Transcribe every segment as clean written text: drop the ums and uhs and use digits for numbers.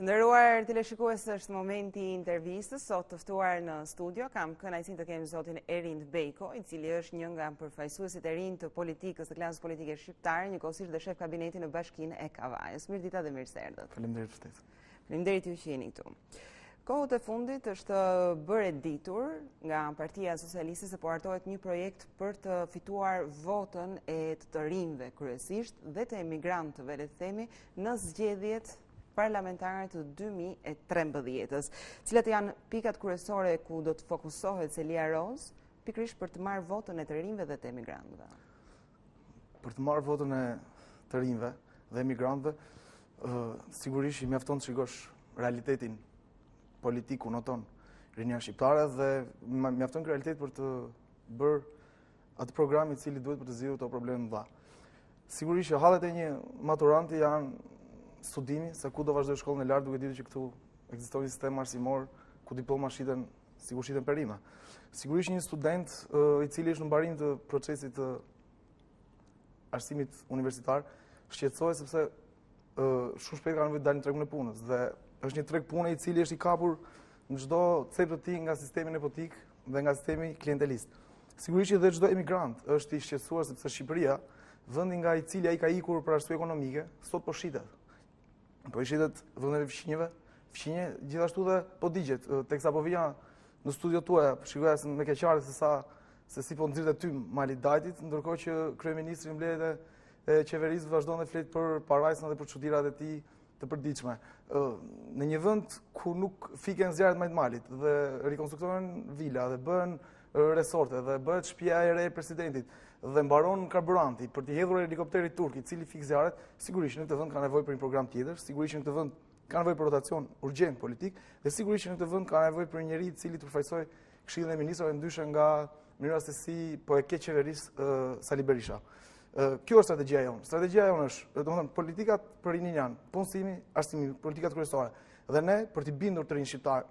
Të nderuar teleshikues, është momenti i intervistës. Sot të ftuar në studio kam kënaqësinë të kemi zotin Erind Bejko, i cili është një nga përfaqësuesit e rinj të politikës, të klasës politike shqiptare, njëkohësisht dhe shef kabineti në Bashkinë e Kavajës. Mirëdita dhe mirëserdhët. Faleminderit vërtet. Faleminderit ju që jeni këtu. Kohët e fundit është bërë ditur nga Partia Socialiste se po hartohet një projekt për të fituar votën e të rinjve kryesisht dhe të emigrantëve, le të themi, në zgjedhjet parlamentare të 2013-s, cilat janë pikat kryesore ku do të fokusohet Celia Roz, pikërisht për të marrë votën e të rinjve dhe të emigrantëve. Për të marrë votën e të rinjve dhe emigrantëve, sigurisht i mjafton të shikosh realitetin politik ku noton rinja shqiptare dhe mjafton realitet për të bërë atë program i cili duhet për të zgjidhur ato probleme të mëdha. Sigurisht që hallet e një maturanti janë studimi se ku do vazhdoj shkollën e lartë, duke ditur që këtu ekziston një sistem arsimor ku diploma shiten sikur shiten perime. Sigurisht një student i cili është në mbarim të procesit të arsimit universitar shqetësohet sepse shumë shpejt ka nevojë të dalë në tregun e punës dhe është një treg pune i cili është i kapur në çdo cep të tij nga sistemi nepotik dhe nga sistemi klientelist. Sigurisht që dhe çdo emigrant është i shqetësuar sepse Shqipëria, vendi nga i cili ai ka ikur për arsye ekonomike, sot po shitet. Po i shitet vendeve fqinje, gjithashtu dhe po digjet, teksa po vija në studio tuaja, shikoja me keqare se si po nxirret ty mali dajtit, ndërkohë që kryeministri mbledhjet e qeverisë vazhdon të flet për parajsën dhe për çudirat e tij të përditshme. Në një vend ku nuk fiken zjarret më të malit dhe rikonstruktohen vila dhe bëhen resorte dhe bëhet shtëpia e re e presidentit dhe mbaron karburanti për të hedhur helikopterit turk i cili fik zjarret, sigurisht në këtë vend ka nevojë për një program tjetër, sigurisht në këtë vend ka nevojë për rotacion urgjent politik dhe sigurisht në këtë vend ka nevojë për një njerëz i cili të përfaqësojë Këshillin e Ministrave ndryshe nga mënyra se si po e ke qeverisë Sali Berisha. Kjo është strategjia jonë. Strategjia jonë është, domethënë, politikat për rinin janë punësimi, arsimimi, politikat kryesore. Dhe ne për të bindur të rinj shqiptar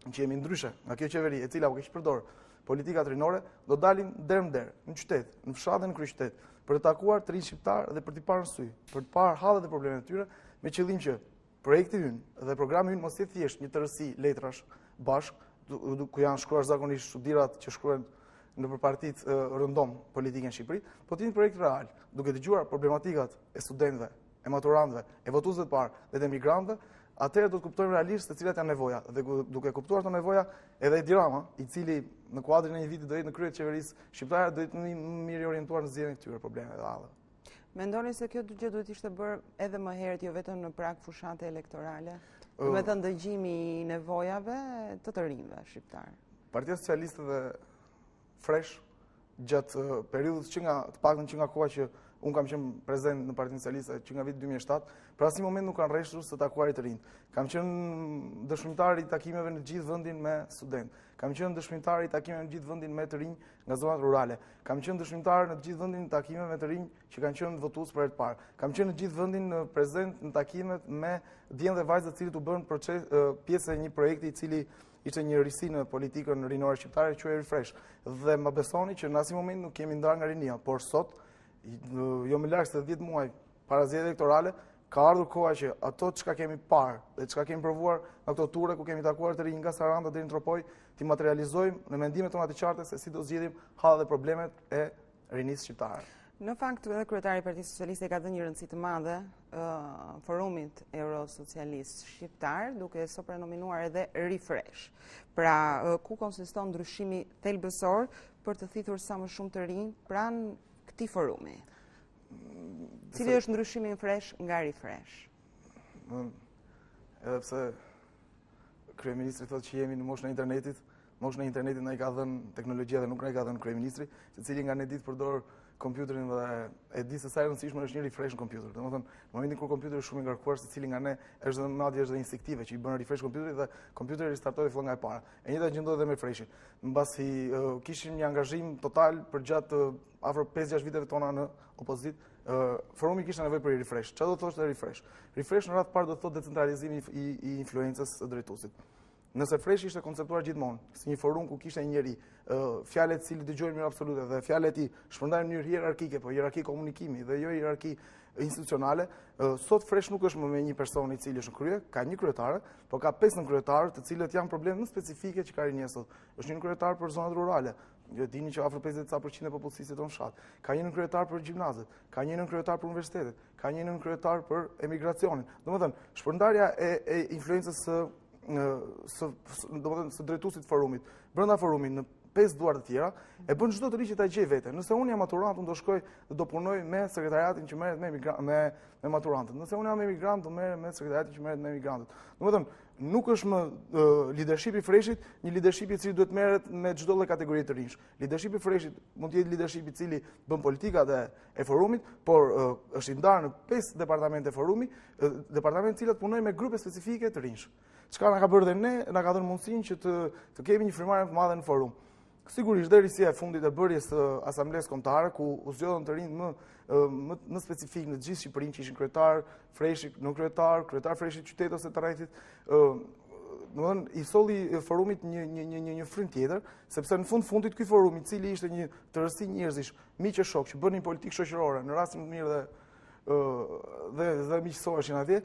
që jemi ndryshe nga kjo qeveri e cila u keq përdor politikat rinore, do dalim derë në derë, në qytet, në fshat dhe në kryeqytet, për të takuar të rinj shqiptar dhe për t'i parë në sy, për të parë hallet e problemet e tyre, me qëllim që projekti ynë dhe programi ynë mos jetë thjesht një tërësi letrash bashk, ku janë shkruar zakonisht çudirat që shkruhen në partitë rëndom politike në Shqipëri, po të jetë një projekt real, duke dëgjuar problematikat e studentëve, e maturantëve, e votuesve të parë dhe të emigrantëve, atëherë do të kuptojmë realisht se cilat janë nevoja dhe duke kuptuar ato nevoja edhe Edi Rama, i cili në kuadrin e një viti do jetë në krye të qeverisë shqiptare, do jetë më mirë orientuar në zgjidhjen e këtyre problemeve të rrallë. Mendoni se kjo gjë duhet ishte bërë edhe më herët, jo vetëm në prag fushate elektorale? Do të thënë dëgjimi i nevojave të rinjve shqiptar. Partia Socialiste dhe Fresh gjatë periudhës që nga të paktën që nga koha që unë kam qenë prezent në Partinë Socialiste që nga viti 2007, për asnjë moment nuk kanë rreshtur së takuarit të rinj. Kam qenë dëshmitar i takimeve në gjithë vendin me student. Kam qenë dëshmitar i takimeve në gjithë vendin me të rinj nga zonat rurale. Kam qenë dëshmitar në të gjithë vendin takimeve me të rinj që kanë qenë votues për herë të parë. Kam qenë në gjithë vendin prezent në takimet me djem dhe vajzat të cilët u bën pjesë e një projekti i cili ishte një risi në politikën rinore shqiptare që quhej Refresh. Dhe më besoni që në asnjë moment nuk kemi ndarë nga rinia, por sot jo më larg se 10 muaj para zgjedhjeve elektorale, ka ardhur koha që ato çka kemi parë dhe çka kemi provuar në ato ture ku kemi takuar të rinj nga Saranda deri në Tropoj, ti materializojmë në mendimet tona të qarta se si do zgjidhim hallet dhe problemet e rinisë shqiptare. Në fakt, edhe kryetari i Partisë Socialiste ka dhënë një rëndësi të madhe forumit Eurosocialist shqiptar, duke sopranominuar edhe Refresh. Pra, ku konsiston ndryshimi thelbësor për të thithur sa më shumë të rinj pranë këtij forumi? Cili është ndryshimi Fresh nga Refresh? Edhe pse kryeministri thotë që jemi në moshën e internetit, moshën e internetit na i ka dhënë teknologjia dhe nuk na i ka dhënë kryeministri, secili nga ne ditë përdor kompjuterin dhe e di se sa e rëndësishme është një refresh në kompjuter. Domethënë, në momentin kur kompjuteri është shumë i ngarkuar, secili nga ne është madje është instinktive që i bën refresh kompjuterit dhe kompjuteri ristartoi fillon nga e para. E njëjta gjë ndodhi edhe me freshin. Mbasi kishim një angazhim total për gjatë afër 5-6 viteve tona në opozitë, forumi kishte nevojë për refresh. Çfarë do të thoshte refresh? Refresh në radhë parë do të thotë decentralizimi i influencës së drejtuesit. Nëse Freshi ishte konceptuar gjithmonë si një forum ku kishte një njeri, fjalët cili dëgjojnë mirë absolute dhe fjalët i shpërndajnë në mënyrë hierarkike, po hierarki komunikimi dhe jo hierarki institucionale, sot Fresh nuk është më me një person i cili është në krye, ka një kryetare, po ka 5 kryetarë të cilët janë probleme më specifike që ka rinia sot. Është një kryetar për zonat rurale. Jo dini që afër 50% e popullsisë jeton në fshat. Ka një kryetar për gjimnazet, ka një kryetar për universitetet, ka një kryetar për emigracionin. Domethënë, shpërndarja e influencës së drejtuesit forumit, brenda forumit në 5 duar të tjera, e bën çdo të ri që ta gjej veten. Nëse unë jam maturant, unë do shkoj dhe do punoj me sekretariatin që merret me maturantët. Nëse unë jam emigrant, do merrem me sekretariatin që merret me emigrantët. Domethënë, nuk është më leadershipi Freshit një leadership i cili duhet merret me çdo lloj kategori të rinj. Leadershipi Freshit mund të jetë leadership i cili bën politikat e forumit, por është i ndarë në 5 departamente forumi, departamente të cilat punojnë me grupe specifike të rinj. Çka na ka bërë dhe ne, na ka dhënë mundësinë që të kemi një frymëmarrje të madhe në forum. Sigurisht deri si e fundit e bërjes së asamblesë kombëtare ku u zgjodhen të rinj më specifik në gjithë Shqipërinë që ishin kryetar Freshi, nuk kryetar Freshi qytet ose të rrethit, domethënë i solli forumit një frym tjetër, sepse në fundit ky forum i cili ishte një tërësi njerëzish, miq e shok që bënin politikë shoqërore në rastin më të mirë dhe miqësoheshin atje,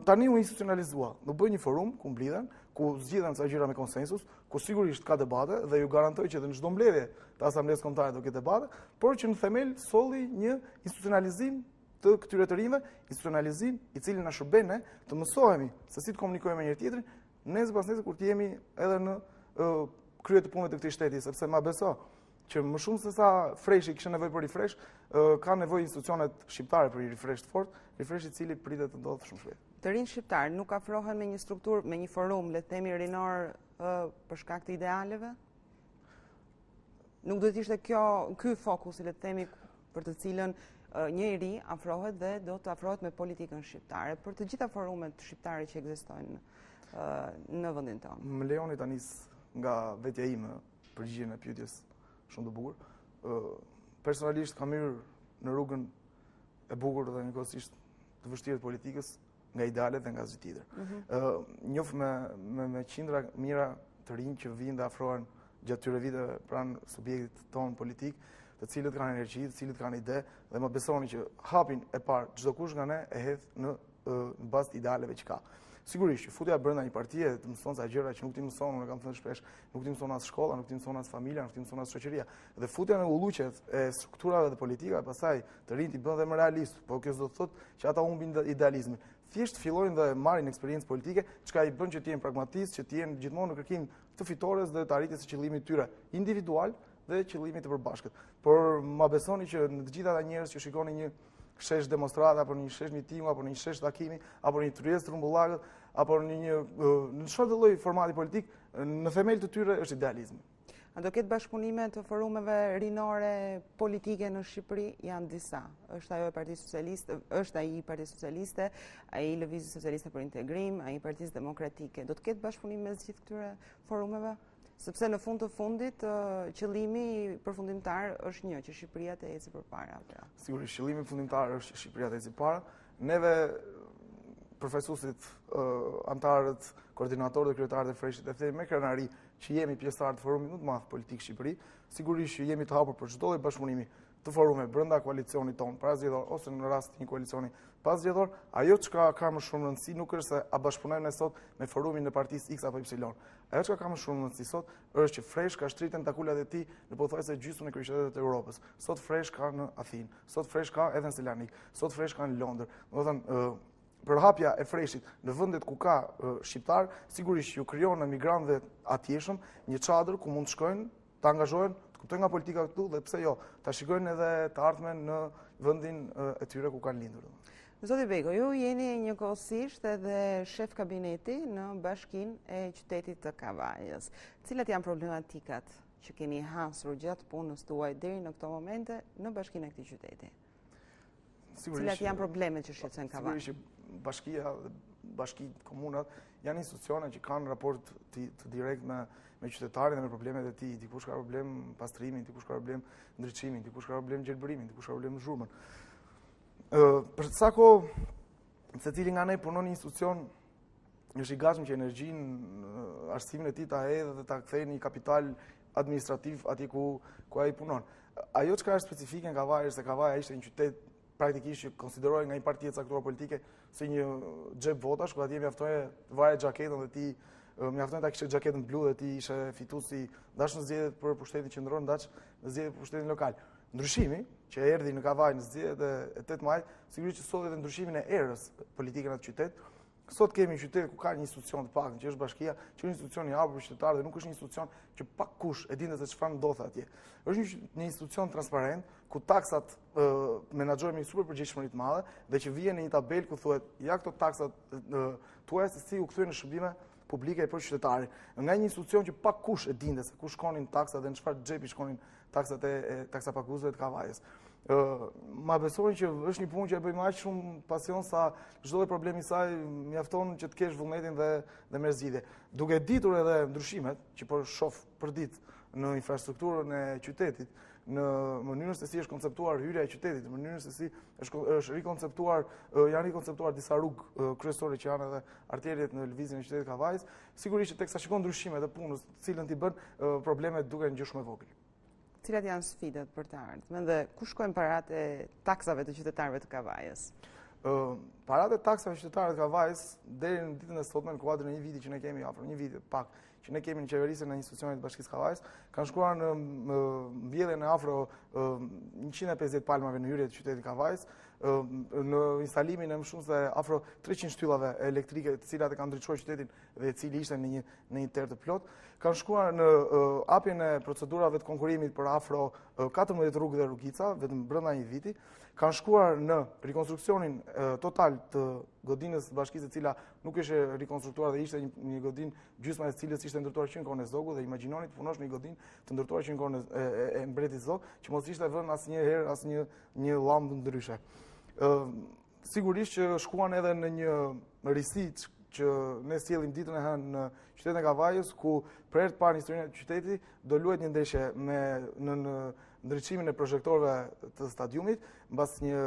tani u institucionalizua. Do bëj një forum ku mblidhen, ku zgjidhen ca gjëra me konsensus, ku sigurisht ka debate dhe ju garantoj që në çdo mbledhje të asamblesë kombëtare do ketë debate, por që në themel solli një institucionalizim të këtyre të rinjve, institucionalizim i cili na shërben ne të mësohemi se si të komunikojmë me njëri tjetrin, nesër pas nesër kur të jemi edhe në krye të punëve të këtij shteti, sepse ma beso që më shumë se sa Freshi kishte nevojë për refresh, ka nevojë institucionet shqiptare për një refresh të fortë, refresh i cili pritet të ndodhë shumë shpejt. Të rinj shqiptar nuk afrohen me një strukturë, me një forum, le të themi rinor për shkak të idealeve? Nuk duhet ishte ky fokus, le të themi, për të cilën një i ri afrohet dhe do të afrohet me politikën shqiptare, për të gjitha forumet shqiptare që ekzistojnë në vendin tonë. Më lejoni ta nis nga vetja ime përgjigjen e pyetjes shumë të bukur. Personalisht kam hyrë në rrugën e bukur dhe njëkohësisht të vështirë të politikës nga idealet dhe nga asgjë tjetër. Njoh me qindra mira të rinj që vijnë dhe afrohen gjatë këtyre viteve pranë subjektit tonë politik, të cilët kanë energji, të cilët kanë ide dhe më besoni që hapin e parë çdo kush nga ne e hedh në bazë të idealeve që ka. Sigurisht që futja brenda një partie të mëson sa gjëra që nuk ti mëson, unë kam thënë shpesh, nuk ti mëson as shkolla, nuk ti mëson as familja, nuk ti mëson as shoqëria. Dhe futja në ulluqet e strukturave dhe politika, pastaj të rinjt i bën dhe më realist, por kjo s'do të thotë që ata humbin idealizmin. Thjesht fillojnë dhe marrin eksperiencë politike, çka i bën që të jenë pragmatistë, që të jenë gjithmonë në kërkim të fitores dhe të arritjes së qëllimit të tyre individual dhe qëllimit të përbashkët. Por ma besoni që në të gjitha ata njerëz që shikoni një shesh demonstrata, apo një shesh mitingu, apo një shesh takimi, apo një tryezë trumbullakët, apo në çfarë lloj formati politik, në themel të tyre është idealizmi. A do ketë bashkëpunime të forumeve rinore politike në Shqipëri? Janë disa. Është ajo e Partisë Socialiste, është ai i Partisë Socialiste, ai i Lëvizjes Socialiste për Integrim, ai i Partisë Demokratike. Do të ketë bashkëpunim mes gjithë këtyre forumeve? Sepse në fund të fundit, qëllimi përfundimtar është një, që Shqipëria të ecë përpara. Sigurisht, qëllimi fundimtar është që Shqipëria të ecë përpara. Neve, përfaqësuesit, antarët, koordinatorët dhe kryetarët e Freshit, e themi me krenari që jemi pjesëtarë të forumit më të madh politik Shqipëri, sigurisht që jemi të hapur për çdo lloj bashkëpunimi të forume brenda koalicionit tonë parazgjedhor ose në rast të një koalicioni pasgjedhor, ajo çka ka më shumë rëndësi nuk është se a bashkëpunojmë ne sot me forumin në partisë X apo Y. Ajo çka ka më shumë rëndësi sot është që Fresh ka shtritë tentakulat e tij në pothuajse gjysmën e kryeqytetet të Europës. Sot Fresh ka në Athinë, sot Fresh ka edhe në Selanik, sot Fresh ka në Londër. Domethënë përhapja e Freshit në vendet ku ka shqiptar, sigurisht ju krijon emigrantëve atjeshëm një çadër ku mund të shkojnë, të angazhohen, të kuptojnë nga politika këtu dhe pse jo, ta shikojnë edhe të ardhmen në vendin e tyre ku kanë lindur. Zoti Beko, ju jeni njëkohësisht edhe shef kabineti në Bashkinë e qytetit të Kavajës. Cilat janë problematikat që keni hasur gjatë punës tuaj deri në këto momente në Bashkinë e këtij qyteti? Cilat janë problemet që shqetësojnë Kavajën? Sigurisht që bashkia dhe bashkitë, komunat janë institucione që kanë raport të direkt me qytetarin dhe me problemet e tij. Dikush ka problem pastrimin, dikush ka problem ndriçimin, dikush ka problem gjelbërimin, dikush ka problem zhurmën. Për sa kohë secili nga ne punon në institucion është i gatshëm që energjinë, arsimin e tij ta hedhë dhe ta kthejë në një kapital administrativ atje ku ai punon. Ajo çka është specifike në Kavaj është se Kavaja ishte një qytet praktikisht që konsiderohej nga një parti e caktuar politike si një xhep votash, ku atje mjaftonte vaje xhaketën dhe ti mjaftonte ta kishte xhaketën blu dhe ti ishe fituesi dash në zgjedhjet për pushtetin qendror, dash në zgjedhjet për pushtetin lokal. Ndryshimi që erdhi në Kavaj në zgjedhjet e 8 majit, sigurisht që solli edhe ndryshimin e erës politike në atë qytet. Sot kemi një qytet ku ka një institucion të paktën, që është bashkia, që është një institucion i hapur për qytetarët dhe nuk është një institucion që pak kush e dinte se çfarë ndodh atje. Është një institucion transparent ku taksat menaxhohen me super përgjegjësinë të madhe dhe që vjen në një tabelë ku thuhet ja këto taksat tuaja se si u kthyen në shërbime publike për qytetarin. Nga një institucion që pak kush e dinte se ku shkonin taksat dhe në çfarë xhepi shkonin taksat e taksapaguesve të Kavajës. Ma besojnë që është një punë që e bëjmë aq shumë pasion sa çdo lloj problemi i saj mjafton që të kesh vullnetin dhe merr zgjidhje. Duke ditur edhe ndryshimet që po shoh për ditë në infrastrukturën e qytetit, në mënyrën se si është konceptuar hyrja e qytetit, në mënyrën se si është janë rikonceptuar disa rrugë kryesore që janë edhe arterjet në lëvizjen e qytetit Kavajës, sigurisht që teksa shikon ndryshimet e punës, të cilën t'i bën problemet duken gjë shumë e vogël. Cilat janë sfidat për të ardhmen dhe ku shkojnë paratë e taksave të qytetarëve të Kavajës? Paratë e taksave të qytetarëve të Kavajës deri në ditën e sotme në kuadrin e një viti që ne kemi afër, një vit pak që ne kemi në qeverisjen e institucionit të Bashkisë Kavajës, kanë shkuar në mbjelljen e afro 150 palmave në hyrje të qytetit Kavajës, në instalimin e më shumë se afro 300 shtyllave elektrike të cilat e kanë ndriçuar qytetin dhe cili ishte në një terr të plot, kanë shkuar në hapjen e procedurave të konkurimit për afro 14 rrugë dhe rrugica vetëm brenda një viti, kanë shkuar në rikonstruksionin total të godinës së bashkisë e cila nuk ishte rikonstruktuar dhe ishte një godinë gjysma e cilës ishte ndërtuar që në kohën e Zogut dhe imagjinoni të punosh në një godinë të ndërtuar që në kohën e mbretit Zog, që mos ishte vënë asnjëherë asnjë llamb ndryshe. Sigurisht që shkuan edhe në një risi që ne sjellim ditën e hënë në qytetin e Kavajës, ku për herë të parë në historinë e qytetit do luhet një ndeshje në ndriçimin e projektorëve të stadiumit, mbas një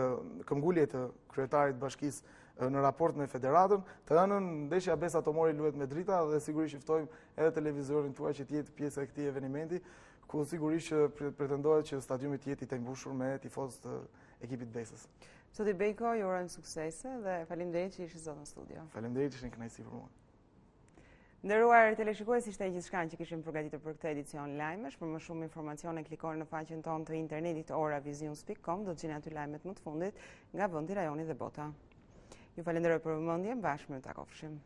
këmbgulje të kryetarit të bashkisë në raport me federatën. Të hënën ndeshja Besa Tomori luhet me drita dhe sigurisht që ftojmë edhe televizorin tuaj që të jetë pjesë e këtij eventi, ku sigurisht që pretendohet që stadiumi të jetë i mbushur me tifozë të ekipit Besës. Zoti Bejko, ju urojmë suksese dhe faleminderit që ishit sot në studio. Faleminderit që ishte një kënaqësi për mua. Nderuar teleshikues, ishte gjithçka që kishim përgatitur për këtë edicion lajmesh. Për më shumë informacione klikoni në faqen tonë të internetit oravisions.com, do të gjeni aty lajmet më të fundit nga vendi, rajoni dhe bota. Ju falenderoj për vëmendjen, bashkë më takofshim.